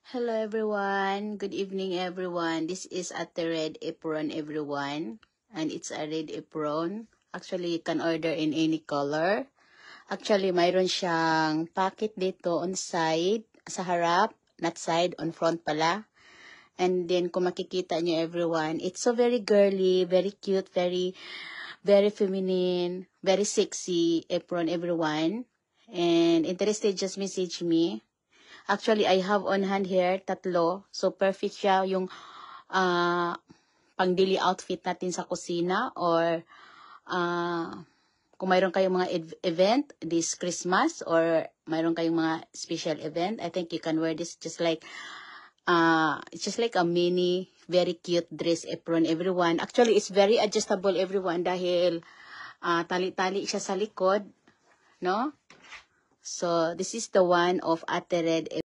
Hello everyone. Good evening everyone. This is at the red apron everyone. And it's a red apron. Actually, you can order in any color. Actually, mayroon siyang pocket dito on side, sa harap, not side, on front pala. And then, kung makikita nyo everyone, it's so very girly, very cute, very feminine, very sexy apron everyone. And interested, just message me. Actually, I have on hand here, tatlo. So, perfect siya yung pang daily outfit natin sa kusina or kung mayroon kayong mga event this Christmas or mayroon kayong mga special event, I think you can wear this just like it's just like a mini, very cute dress apron everyone. Actually, it's very adjustable everyone dahil tali-tali siya sa likod, no? So, this is the one of Ate Red